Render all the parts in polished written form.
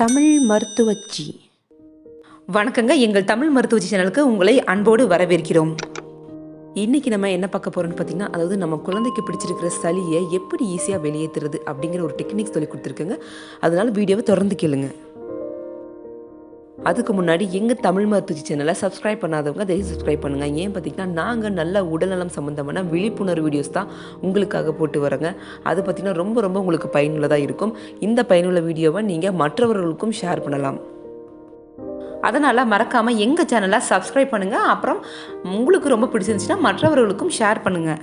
தமிழ் மருத்துவச்சி. வணக்கங்க, எங்கள் தமிழ் மருத்துவச்சி சேனலுக்கு உங்களை அன்போடு வரவேற்கிறோம். இன்றைக்கி நம்ம என்ன பார்க்க போகிறோம்னு பார்த்தீங்கன்னா, அதாவது நம்ம குழந்தைக்கு பிடிச்சிருக்கிற சளியை எப்படி ஈஸியாக வெளியேற்றுறது அப்படிங்கிற ஒரு டெக்னிக் சொல்லி கொடுத்துருக்குங்க. அதனால் வீடியோவை தொடர்ந்து கேளுங்க. அதுக்கு முன்னாடி எங்கள் தமிழ் மருத்துவச்சி சேனலை சப்ஸ்கிரைப் பண்ணாதவங்க அதை சப்ஸ்கிரைப் பண்ணுங்கள். ஏன் பார்த்திங்கன்னா, நாங்கள் நல்ல உடல்நலம் சம்மந்தமான விழிப்புணர்வு வீடியோஸ் தான் உங்களுக்காக போட்டு வரோங்க. அது பார்த்திங்கன்னா ரொம்ப உங்களுக்கு பயனுள்ளதாக இருக்கும். இந்த பயனுள்ள வீடியோவை நீங்கள் மற்றவர்களுக்கும் ஷேர் பண்ணலாம். அதனால் மறக்காமல் எங்கள் சேனலை சப்ஸ்கிரைப் பண்ணுங்கள். அப்புறம் உங்களுக்கு ரொம்ப பிடிச்சிருந்துச்சுன்னா மற்றவர்களுக்கும் ஷேர் பண்ணுங்கள்.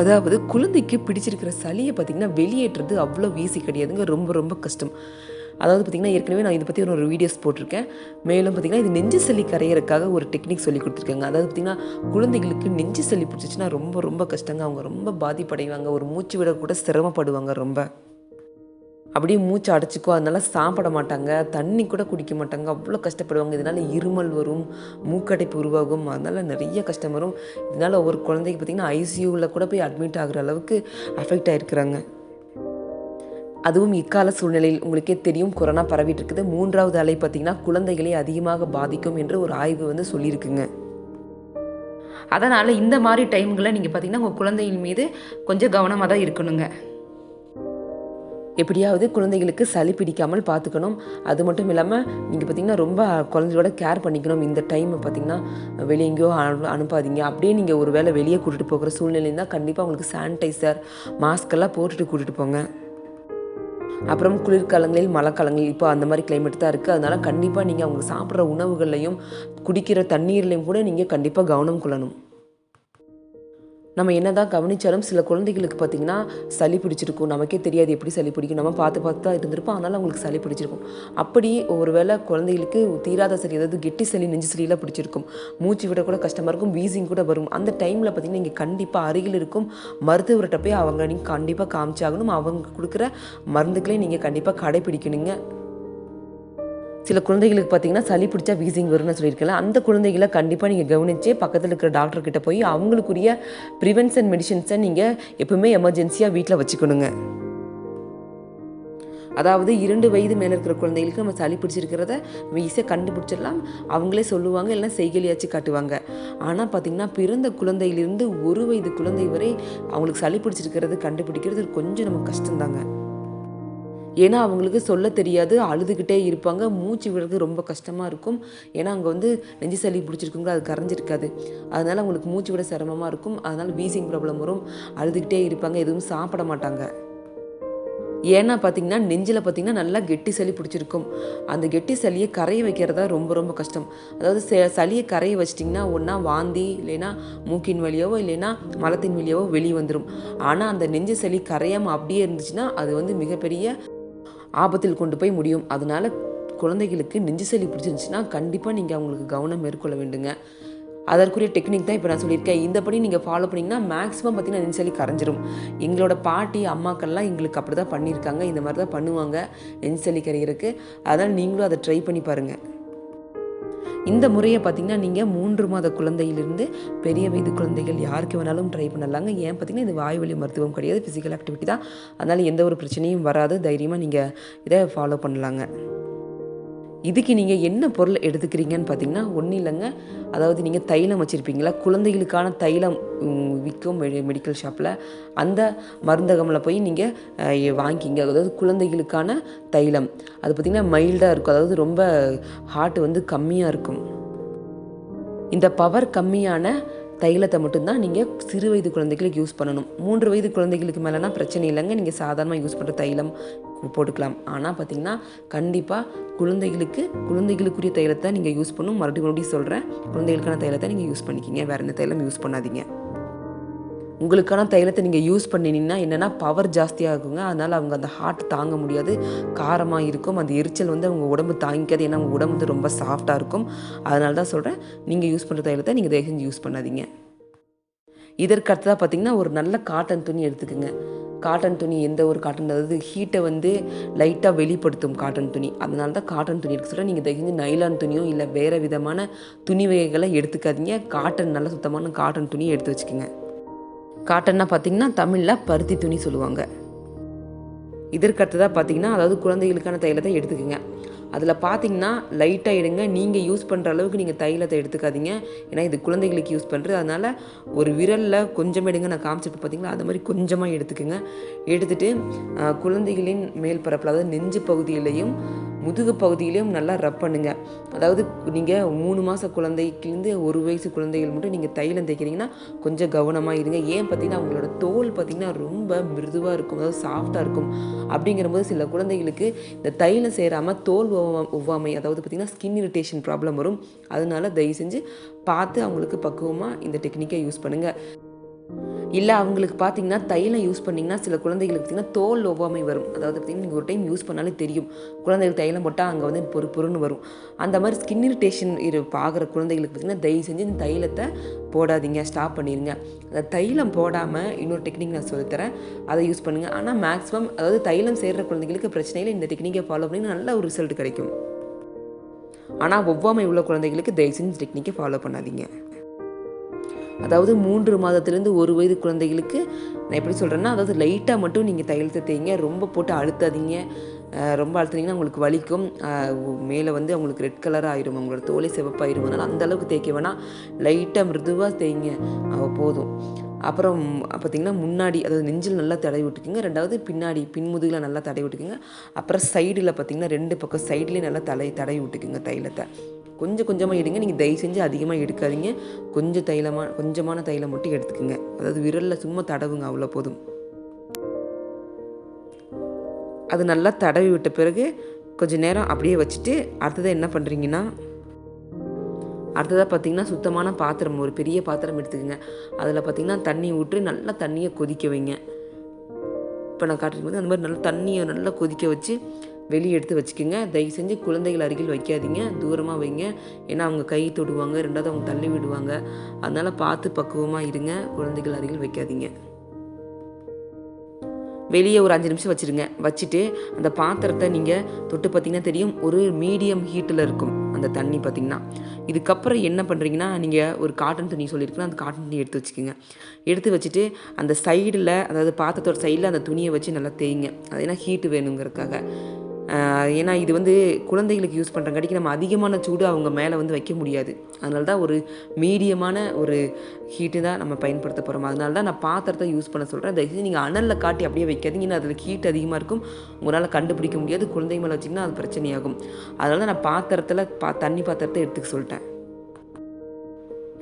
அதாவது குழந்தைக்கு பிடிச்சிருக்கிற சளியை பார்த்திங்கன்னா வெளியேற்றுறது அவ்வளோ ஈஸி கிடையாதுங்க, ரொம்ப கஷ்டம். அதாவது பார்த்திங்கன்னா ஏற்கனவே நான் இதை பற்றி ஒரு வீடியோஸ் போட்டிருக்கேன். மேலும் பார்த்திங்கன்னா இது நெஞ்சு சளி கரையிறதுக்காக ஒரு டெக்னிக் சொல்லி கொடுத்துருக்காங்க. அதாவது பார்த்திங்கன்னா குழந்தைகளுக்கு நெஞ்சு சளி பிடிச்சிச்சின்னா ரொம்ப கஷ்டங்க. அவங்க ரொம்ப பாதிப்படைவாங்க, ஒரு மூச்சு விட கூட சிரமப்படுவாங்க. ரொம்ப அப்படியே மூச்சு அடைச்சிக்கோ, அதனால சாப்பிட மாட்டாங்க, தண்ணி கூட குடிக்க மாட்டாங்க, அவ்வளோ கஷ்டப்படுவாங்க. இதனால் இருமல் வரும், மூக்கடைப்பு உருவாகும், அதனால் நிறைய கஷ்டம் வரும். இதனால் ஒவ்வொரு குழந்தைக்கு பார்த்திங்கன்னா ஐசியூவில் கூட போய் அட்மிட் ஆகிற அளவுக்கு அஃபெக்ட் ஆகிருக்கிறாங்க. அதுவும் இக்கால சூழ்நிலையில் உங்களுக்கே தெரியும், கொரோனா பரவிட்டு இருக்குது. 3வது அலை பார்த்திங்கன்னா குழந்தைகளை அதிகமாக பாதிக்கும் என்று ஒரு ஆய்வு சொல்லியிருக்குங்க. அதனால் இந்த மாதிரி டைம்களில் நீங்கள் பார்த்திங்கன்னா உங்கள் குழந்தையின் மீது கொஞ்சம் கவனமாக தான் இருக்கணுங்க. எப்படியாவது குழந்தைகளுக்கு சளி பிடிக்காமல் பார்த்துக்கணும். அது மட்டும் இல்லாமல் நீங்கள் பார்த்திங்கன்னா ரொம்ப குழந்தையோட கேர் பண்ணிக்கணும். இந்த டைம் பார்த்திங்கன்னா வெளியே எங்கேயோ அனுப்பாதீங்க. அப்படியே நீங்கள் ஒரு வேளை வெளியே கூட்டிகிட்டு போகிற சூழ்நிலை இருந்தால் கண்டிப்பாக உங்களுக்கு சானிடைசர், மாஸ்கெல்லாம் போட்டுட்டு கூட்டிகிட்டு போங்க. அப்புறம் குளிர்காலங்களில், மழைக்காலங்களில் இப்போ அந்த மாதிரி கிளைமேட் தான் இருக்குது. அதனால் கண்டிப்பாக நீங்கள் அவங்க சாப்பிட்ற உணவுகள்லையும் குடிக்கிற தண்ணீர்லையும் கூட நீங்கள் கண்டிப்பாக கவனம் கொள்ளணும். நம்ம என்ன தான் கவனித்தாலும் சில குழந்தைகளுக்கு பார்த்திங்கன்னா சளி பிடிச்சிருக்கும், நமக்கே தெரியாது எப்படி சளி பிடிக்கும், நம்ம பார்த்து தான் இருந்திருப்போம், அதனால் அவங்களுக்கு சளி பிடிச்சிருக்கும். அப்படி ஒரு வேளை குழந்தைகளுக்கு தீராத சளி, அதாவது கெட்டி சளி, நெஞ்சு சளியெல்லாம் பிடிச்சிருக்கும், மூச்சு விட கூட கஷ்டமாக இருக்கும், வீசிங் கூட வரும். அந்த டைமில் பார்த்திங்கன்னா நீங்கள் கண்டிப்பாக அருகில் இருக்கும் மருத்துவர்கிட்ட போய் அவங்க நீங்கள் கண்டிப்பாக காமிச்சாகணும். அவங்க கொடுக்குற மருந்துக்களை நீங்கள் கண்டிப்பாக கடைப்பிடிக்கணுங்க. சில குழந்தைகளுக்கு பார்த்திங்கன்னா சளி பிடிச்சா வீசிங் வரும்னு சொல்லியிருக்கல, அந்த குழந்தைகளை கண்டிப்பாக நீங்கள் கவனித்து பக்கத்தில் இருக்கிற டாக்டர்கிட்ட போய் அவங்களுக்குரிய ப்ரிவென்ஷன் மெடிசன்ஸை நீங்கள் எப்பவுமே எமர்ஜென்சியாக வீட்டில் வச்சுக்கணுங்க. அதாவது 2 வயது மேலே இருக்கிற குழந்தைகளுக்கு நம்ம சளி பிடிச்சிருக்கிறத நம்ம ஈஸியாக கண்டுபிடிச்சிடலாம். அவங்களே சொல்லுவாங்க, இல்லைனா செய்கலியாச்சு காட்டுவாங்க. ஆனால் பார்த்திங்கன்னா பிறந்த குழந்தையிலிருந்து 1 வயது குழந்தை வரை அவங்களுக்கு சளி பிடிச்சிருக்கிறது கண்டுபிடிக்கிறது கொஞ்சம் நமக்கு கஷ்டம்தாங்க. ஏன்னா அவங்களுக்கு சொல்ல தெரியாது, அழுதுகிட்டே இருப்பாங்க, மூச்சு விடுறது ரொம்ப கஷ்டமாக இருக்கும். ஏன்னா அங்கே நெஞ்சு சளி பிடிச்சிருக்குங்க, அது கரைஞ்சிருக்காது. அதனால் அவங்களுக்கு மூச்சு விட சிரமமாக இருக்கும். அதனால் வீசிங் ப்ராப்ளம் வரும், அழுதுகிட்டே இருப்பாங்க, எதுவும் சாப்பிட மாட்டாங்க. ஏன்னா பார்த்திங்கன்னா நெஞ்சில் பார்த்திங்கன்னா நல்லா கெட்டி சளி பிடிச்சிருக்கும். அந்த கெட்டி சளியை கரைய வைக்கிறதா ரொம்ப கஷ்டம். அதாவது சளியை கரைய வச்சிட்டிங்கன்னா ஒன்றா வாந்தி, இல்லைன்னா மூக்கின் வழியாவோ இல்லைன்னா மலத்தின் வழியாவோ வெளியே வந்துடும். ஆனால் அந்த நெஞ்சு சளி கரையாமல் அப்படியே இருந்துச்சுன்னா அது மிகப்பெரிய ஆபத்தில் கொண்டு போய் முடியும். அதனால் குழந்தைகளுக்கு நெஞ்சு சளி பிடிச்சிருந்துச்சுன்னா கண்டிப்பாக நீங்கள் அவங்களுக்கு கவனம் மேற்கொள்ள வேண்டுங்க. அதற்குரிய டெக்னிக் தான் இப்போ நான் சொல்லியிருக்கேன். இந்தபடி நீங்கள் ஃபாலோ பண்ணிங்கன்னா மேக்ஸிமம் பார்த்திங்கன்னா நெஞ்சு சளி கரைஞ்சிரும். எங்களோட பாட்டி அம்மாக்கள்லாம் எங்களுக்கு அப்படி தான் பண்ணியிருக்காங்க, இந்த மாதிரி தான் பண்ணுவாங்க நெஞ்சு சளி கரைகிறதுக்கு. அதனால் நீங்களும் அதை ட்ரை பண்ணி பாருங்கள். இந்த முறையை பார்த்திங்கன்னா நீங்கள் 3 மாத குழந்தையிலிருந்து பெரிய வயது குழந்தைகள் யாருக்கு வேணாலும் ட்ரை பண்ணலாங்க. ஏன் பார்த்திங்கன்னா இது வாய்வழி மருத்துவம் கிடையாது, ஃபிசிக்கல் ஆக்டிவிட்டி தான். அதனால் எந்த ஒரு பிரச்சனையும் வராது, தைரியமாக நீங்கள் இதை ஃபாலோ பண்ணலாங்க. இதுக்கு நீங்கள் என்ன பொருள் எடுத்துக்கிறீங்கன்னு பார்த்தீங்கன்னா ஒன்றும் இல்லைங்க. அதாவது நீங்கள் தைலம் வச்சுருப்பீங்களா, குழந்தைகளுக்கான தைலம் விற்கும் மெடிக்கல் ஷாப்பில், அந்த மருந்தகமில் போய் நீங்கள் வாங்கிக்கிங்க. அதாவது குழந்தைகளுக்கான தைலம் அது பார்த்திங்கன்னா மைல்டாக இருக்கும், அதாவது ரொம்ப ஹார்ட் கம்மியாக இருக்கும். இந்த பவர் கம்மியான தைலத்தை மட்டும்தான் நீங்கள் சிறு வயது குழந்தைகளுக்கு யூஸ் பண்ணணும். 3 வயது குழந்தைகளுக்கு மேலேனா பிரச்சனை இல்லைங்க, நீங்கள் சாதாரணமாக யூஸ் பண்ணுற தைலம் போட்டுக்கலாம். ஆனால் பார்த்திங்கன்னா கண்டிப்பாக குழந்தைகளுக்குரிய தைலத்தை நீங்கள் யூஸ் பண்ணணும். மறுபடியும் சொல்கிறேன், குழந்தைகளுக்கான தைலத்தை நீங்கள் யூஸ் பண்ணிக்கிங்க, வேறு எந்த தைலம் யூஸ் பண்ணாதீங்க. உங்களுக்கான தைலத்தை நீங்கள் யூஸ் பண்ணினீங்கன்னா என்னென்னா பவர் ஜாஸ்தியாகுங்க. அதனால் அவங்க அந்த ஹார்ட் தாங்க முடியாது, காரமாக இருக்கும், அந்த எரிச்சல் அவங்க உடம்பு தாங்கிக்காது. ஏன்னா அவங்க உடம்பு ரொம்ப சாஃப்டாக இருக்கும். அதனால தான் சொல்கிறேன், நீங்கள் யூஸ் பண்ணுற தைலத்தை நீங்கள் தயவு செஞ்சு யூஸ் பண்ணாதீங்க. இதற்கு அடுத்ததாக பார்த்திங்கன்னா ஒரு நல்ல காட்டன் துணி எடுத்துக்கோங்க. காட்டன் துணி எந்த ஒரு காட்டன், அதாவது ஹீட்டை லைட்டாக வெளிப்படுத்தும் காட்டன் துணி. அதனால தான் காட்டன் துணி எடுக்க சொல்கிறேன். நீங்கள் தயவு நைலான் துணியோ இல்லை வேறு விதமான துணி வகைகளை எடுத்துக்காதீங்க. காட்டன், நல்ல சுத்தமான காட்டன் துணியை எடுத்து வச்சுக்கோங்க. காட்டன்னா பார்த்திங்கன்னா தமிழில் பருத்தி துணி சொல்லுவாங்க. இதற்கடுத்ததாக பார்த்தீங்கன்னா, அதாவது குழந்தைகளுக்கான தைலத்தை எடுத்துக்கோங்க. அதில் பார்த்தீங்கன்னா லைட்டாக எடுங்க. நீங்கள் யூஸ் பண்ணுற அளவுக்கு நீங்கள் தைலத்தை எடுத்துக்காதீங்க. ஏன்னா இது குழந்தைகளுக்கு யூஸ் பண்ணுறது. அதனால் ஒரு விரலில் கொஞ்சம் எடுங்க. நான் காமிச்சிட்டு பார்த்தீங்களா, அது மாதிரி கொஞ்சமாக எடுத்துக்கோங்க. எடுத்துகிட்டு குழந்தைகளின் மேல் பரப்பில், அதாவது நெஞ்சு பகுதியிலையும் முதுகு பகுதியிலையும் நல்லா ரப் பண்ணுங்க. அதாவது நீங்கள் 3 மாத குழந்தைக்குலேருந்து 1 வயசு குழந்தைகள் மட்டும் நீங்கள் தைலம் தேய்க்கிறீங்கன்னா கொஞ்சம் கவனமாக இருங்க. ஏன் பார்த்தீங்கன்னா அவங்களோட தோல் பார்த்திங்கன்னா ரொம்ப மிருதுவாக இருக்கும், அதாவது சாஃப்டாக இருக்கும். அப்படிங்கிறபோது சில குழந்தைகளுக்கு இந்த தைலம் சேராமல் தோல் ஒவ்வாமை, அதாவது பார்த்திங்கன்னா ஸ்கின் இரிட்டேஷன் ப்ராப்ளம் வரும். அதனால தயவு செஞ்சு பார்த்து அவங்களுக்கு பக்குவமாக இந்த டெக்னிக்கை யூஸ் பண்ணுங்கள். இல்லை அவங்களுக்கு பார்த்தீங்கன்னா தைலம் யூஸ் பண்ணிங்கன்னா சில குழந்தைகளுக்கு பார்த்திங்கன்னா தோல் ஒவ்வாமை வரும். அதாவது பார்த்திங்கன்னா நீங்கள் ஒரு டைம் யூஸ் பண்ணாலே தெரியும், குழந்தைகள் தைலம் போட்டால் அங்கே வந்து பொறுன்னு வரும். அந்த மாதிரி ஸ்கின் இரிட்டேஷன் ஆகிற குழந்தைகளுக்கு பார்த்திங்கன்னா தயவு செஞ்சு இந்த தைலத்தை போடாதீங்க, ஸ்டாப் பண்ணிடுங்க. அந்த தைலம் போடாமல் இன்னொரு டெக்னிக் நான் சொல்லித்தரேன், அதை யூஸ் பண்ணுங்கள். ஆனால் மேக்ஸிமம் அதாவது தைலம் சேர்கிற குழந்தைகளுக்கு பிரச்சனையில் இந்த டெக்னிக்கை ஃபாலோ பண்ணி நல்ல ஒரு ரிசல்ட் கிடைக்கும். ஆனால் ஒவ்வாமை உள்ள குழந்தைகளுக்கு தயவு செஞ்சு டெக்னிக்கை ஃபாலோ பண்ணாதீங்க. அதாவது 3 மாதத்துலேருந்து 1 வயது குழந்தைகளுக்கு நான் எப்படி சொல்கிறேன்னா, அதாவது லைட்டாக மட்டும் நீங்கள் தைலத்தை தேய்ங்க. ரொம்ப போட்டு அழுத்தாதீங்க. ரொம்ப அழுத்துனீங்கன்னா உங்களுக்கு வலிக்கும். மேலே வந்து அவங்களுக்கு ரெட் கலராக ஆயிரும், அவங்களோட தோலை சிவப்பாயிரும். அதனால் அந்தளவுக்கு தேய்க்க வேணாம், லைட்டாக மிருதுவாக தேய்ங்க போதும். அப்புறம் பார்த்திங்கன்னா முன்னாடி, அதாவது நெஞ்சில் நல்லா தடவி விட்டுக்குங்க. 2வது பின்னாடி பின்முதுகில் நல்லா தடவி விட்டுக்குங்க. அப்புறம் சைடில் பார்த்திங்கன்னா 2 பக்கம் சைட்லேயும் நல்லா தடவி விட்டுக்குங்க தைலத்தை. கொஞ்சமாக எடுங்க. நீங்கள் தயவு செஞ்சு அதிகமாக எடுக்காதீங்க. கொஞ்சமான தைலம் மட்டும் எடுத்துக்கோங்க. அதாவது விரலில் சும்மா தடவுங்க, அவ்வளோ போதும். அது நல்லா தடவி விட்ட பிறகு கொஞ்சம் நேரம் அப்படியே வச்சுட்டு அடுத்ததாக என்ன பண்ணுறீங்கன்னா, அடுத்ததாக பார்த்திங்கன்னா சுத்தமான பாத்திரம், ஒரு பெரிய பாத்திரம் எடுத்துக்கோங்க. அதில் பார்த்திங்கன்னா தண்ணி ஊற்றி நல்லா தண்ணியை கொதிக்க வைங்க. இப்போ நான் காட்டுறது போது அந்த மாதிரி நல்லா தண்ணியை நல்லா கொதிக்க வச்சு வெளியே எடுத்து வச்சுக்கோங்க. தயவு செஞ்சு குழந்தைகள் அருகில் வைக்காதீங்க, தூரமாக வைங்க. ஏன்னா அவங்க கை தொடுவாங்க, 2வது அவங்க தள்ளி விடுவாங்க. அதனால் பார்த்து பக்குவமாக இருங்க, குழந்தைகள் அருகில் வைக்காதீங்க. வெளியே ஒரு 5 நிமிஷம் வச்சுருங்க. வச்சுட்டு அந்த பாத்திரத்தை நீங்கள் தொட்டு பார்த்திங்கன்னா தெரியும், ஒரு மீடியம் ஹீட்டில் இருக்கும் அந்த தண்ணி பார்த்திங்கன்னா. இதுக்கப்புறம் என்ன பண்ணுறீங்கன்னா, நீங்கள் ஒரு காட்டன் துணி சொல்லியிருக்கீங்கன்னா அந்த காட்டன் துணி எடுத்து வச்சுக்கோங்க. எடுத்து வச்சுட்டு அந்த சைடில், அதாவது பாத்திரத்தோட சைடில் அந்த துணியை வச்சு நல்லா தேய்ங்க. அது ஏன்னா ஹீட்டு வேணுங்கிறதுக்காக. ஏன்னா இது வந்து குழந்தைகளுக்கு யூஸ் பண்ணுறங்காட்டிக்கு நம்ம அதிகமான சூடு அவங்க மேலே வந்து வைக்க முடியாது. அதனால தான் ஒரு மீடியமான ஒரு ஹீட்டு தான் நம்ம பயன்படுத்த போகிறோம். அதனால தான் நான் பாத்திரத்தை யூஸ் பண்ண சொல்கிறேன். தயவுசெய்து நீங்கள் அனலில் காட்டி அப்படியே வைக்காதீங்க. ஏன்னா அதில் ஹீட் அதிகமாக இருக்கும், உங்களால் கண்டுபிடிக்க முடியாது. குழந்தைங்க மேலே வச்சிங்கன்னா அது பிரச்சனையாகும். அதனால தான் நான் பாத்திரத்தில் தண்ணி பாத்திரத்தை எடுத்துக்க சொல்லிட்டேன்.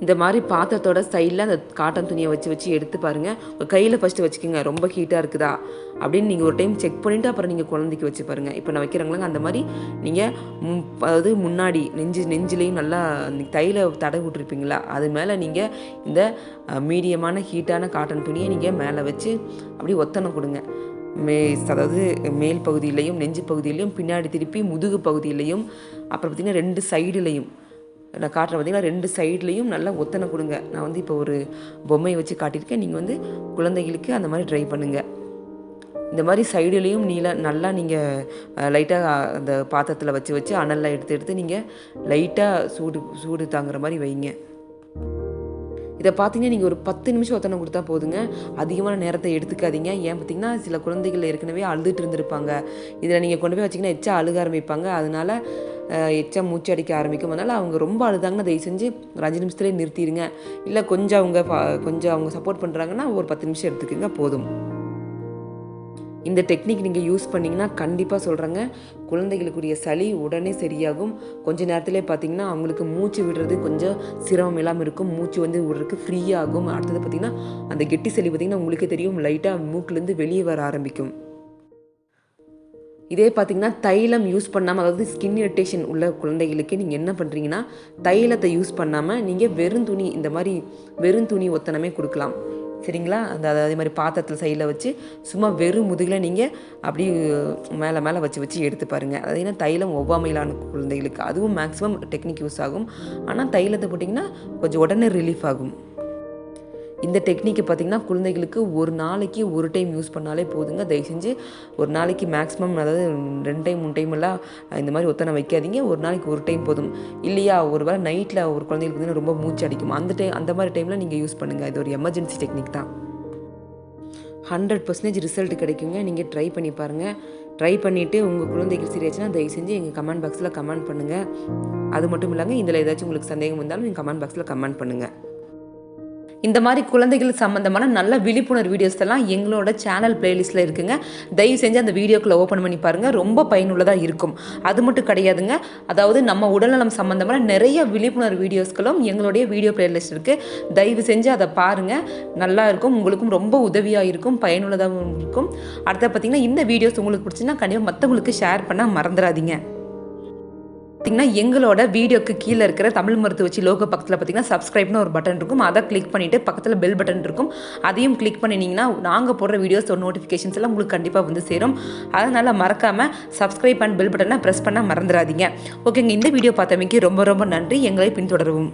இந்த மாதிரி பாத்திரத்தோட சைடில் அந்த காட்டன் துணியை வச்சு எடுத்து பாருங்கள். உங்கள் கையில் ஃபஸ்ட்டு வச்சுக்கோங்க. ரொம்ப ஹீட்டாக இருக்குதா அப்படின்னு நீங்கள் ஒரு டைம் செக் பண்ணிவிட்டு அப்புறம் நீங்கள் குழந்தைக்கு வச்சு பாருங்கள். இப்போ நான் வைக்கிறாங்களா அந்த மாதிரி நீங்கள் அதாவது முன்னாடி நெஞ்சிலையும் நல்லா தைல தடவி விட்டுருப்பீங்களா, அது மேலே நீங்கள் இந்த மீடியமான ஹீட்டான காட்டன் துணியை நீங்கள் மேலே வச்சு அப்படியே ஒத்தனை கொடுங்க. அதாவது மேல் பகுதியிலையும் நெஞ்சு பகுதியிலையும் பின்னாடி திருப்பி முதுகு பகுதியிலையும் அப்புறம் பார்த்திங்கன்னா 2 சைடுலையும் நான் காட்டுறேன். பார்த்திங்கன்னா 2 சைட்லேயும் நல்லா ஒத்தனை கொடுங்க. நான் வந்து இப்போ ஒரு பொம்மையை வச்சு காட்டியிருக்கேன். நீங்கள் வந்து குழந்தைகளுக்கு அந்த மாதிரி ட்ரை பண்ணுங்கள். இந்த மாதிரி சைடுலேயும் நல்லா நீங்கள் லைட்டாக அந்த பாத்திரத்தில் வச்சு அனலில் எடுத்து நீங்கள் லைட்டாக சூடு தாங்குற மாதிரி வைங்க. இதை பார்த்தீங்கன்னா நீங்கள் ஒரு 10 நிமிஷம் ஒத்தனை கொடுத்தா போதுங்க. அதிகமான நேரத்தை எடுத்துக்காதீங்க. ஏன் பார்த்திங்கன்னா சில குழந்தைகள் ஏற்கனவே அழுதுட்டு இருந்திருப்பாங்க. இதில் நீங்கள் கொண்டு போய் வச்சிங்கன்னா எச்சா அழுக ஆரம்பிப்பாங்க. அதனால் எச்சா மூச்சு அடிக்க ஆரம்பிக்கும். அதனால் அவங்க ரொம்ப அழுதாங்கன்னா தயவு செஞ்சு ஒரு 5 நிமிஷத்துலேயே நிறுத்திடுங்க. இல்லை கொஞ்சம் அவங்க சப்போர்ட் பண்ணுறாங்கன்னா ஒரு 10 நிமிஷம் எடுத்துக்கோங்க, போதும். இந்த டெக்னிக் நீங்கள் யூஸ் பண்ணிங்கன்னா கண்டிப்பாக சொல்கிறேங்க, குழந்தைகளுக்குரிய சளி உடனே சரியாகும். கொஞ்ச நேரத்துலேயே பார்த்திங்கன்னா அவங்களுக்கு மூச்சு விடுறது கொஞ்சம் சிரமம் இல்லாமல் இருக்கும். மூச்சு வந்து விடுறதுக்கு ஃப்ரீயாகும். அடுத்தது பார்த்திங்கன்னா அந்த கெட்டி சளி பார்த்திங்கன்னா உங்களுக்கே தெரியும், லைட்டாக மூக்குலேருந்து வெளியே வர ஆரம்பிக்கும். இதே பார்த்திங்கன்னா தைலம் யூஸ் பண்ணாமல், அதாவது ஸ்கின் இரிட்டேஷன் உள்ள குழந்தைகளுக்கு நீங்கள் என்ன பண்ணுறீங்கன்னா தைலத்தை யூஸ் பண்ணாமல் நீங்கள் இந்த மாதிரி வெறும் துணி ஒத்தனமே கொடுக்கலாம். சரிங்களா? அதே மாதிரி பாத்திரத்தில் சைடில் வச்சு சும்மா வெறும் முதுகில் நீங்கள் அப்படி மேலே வச்சு எடுத்து பாருங்கள். அதாவது ஏன்னா தைலம் ஒவ்வாமையிலான குழந்தைகளுக்கு அதுவும் மேக்ஸிமம் டெக்னிக் யூஸ் ஆகும். ஆனால் தைலத்தை போட்டிங்கன்னா கொஞ்சம் உடனே ரிலீஃப் ஆகும். இந்த டெக்னிக்கை பார்த்திங்கன்னா குழந்தைகளுக்கு ஒரு நாளைக்கு ஒரு டைம் யூஸ் பண்ணாலே போதுங்க. தயவு செஞ்சு ஒரு நாளைக்கு மேக்ஸிமம், அதாவது 2 டைம் 3 டைம் எல்லாம் இந்த மாதிரி ஒத்தனை வைக்காதீங்க. ஒரு நாளைக்கு ஒரு டைம் போதும். இல்லையா, ஒரு வேளை நைட்டில் ஒரு குழந்தைகளுக்கு வந்து ரொம்ப மூச்சு அடிக்கும், அந்த மாதிரி டைமில் நீங்கள் யூஸ் பண்ணுங்கள். இது ஒரு எமர்ஜென்சி டெக்னிக் தான். 100% ரிசல்ட் கிடைக்குங்க. நீங்கள் ட்ரை பண்ணி பாருங்கள். ட்ரை பண்ணிவிட்டு உங்கள் குழந்தைக்கு சரியாச்சுன்னா தயவு செஞ்சு எங்கள் கமெண்ட் பாக்ஸில் கமெண்ட் பண்ணுங்கள். அது மட்டும் இல்லாமல் இதில் ஏதாச்சும் உங்களுக்கு சந்தேகம் இருந்தாலும் நீங்கள் கமெண்ட் பாக்ஸில் கமெண்ட் பண்ணுங்கள். இந்த மாதிரி குழந்தைகள் சம்மந்தமான நல்ல விழிப்புணர்வு வீடியோஸ் எல்லாம் எங்களோட சேனல் பிளேலிஸ்ட்டில் இருக்குங்க. தயவு செஞ்சு அந்த வீடியோக்குள்ளே ஓப்பன் பண்ணி பாருங்கள். ரொம்ப பயனுள்ளதாக இருக்கும். அது மட்டும் கிடையாதுங்க, அதாவது நம்ம உடல்நலம் சம்மந்தமான நிறைய விழிப்புணர்வு வீடியோஸ்களும் எங்களுடைய வீடியோ பிளேலிஸ்ட் இருக்குது. தயவு செஞ்சு அதை பாருங்கள். நல்லா இருக்கும், உங்களுக்கும் ரொம்ப உதவியாக இருக்கும், பயனுள்ளதாகவும் இருக்கும். அடுத்த பார்த்திங்கன்னா இந்த வீடியோஸ் உங்களுக்கு பிடிச்சின்னா கண்டிப்பாக மற்றவங்களுக்கு ஷேர் பண்ண மறந்துடாதீங்க. பார்த்திங்கன்னா எங்களோட வீடியோக்கு கீழே இருக்கிற தமிழ் மருத்துவ வச்சு லோகோ பக்கத்தில் பார்த்திங்கன்னா சப்ஸ்கிரைப்னு ஒரு பட்டன் இருக்கும். அதை கிளிக் பண்ணிவிட்டு பக்கத்தில் பெல் பட்டன் இருக்கும். அதையும் கிளிக் பண்ணினீங்கன்னா நாங்கள் போடுற வீடியோஸ் நோட்டிஃபிகேஷன்ஸ் எல்லாம் உங்களுக்கு கண்டிப்பாக வந்து சேரும். அதனால் மறக்காமல் சப்ஸ்கிரைப் அண்ட் பெல் பட்டனை ப்ரெஸ் பண்ண மறந்துடாதீங்க. ஓகேங்க, இந்த வீடியோ பார்த்தமைக்கு ரொம்ப ரொம்ப நன்றி. எங்களை பின்தொடரவும்.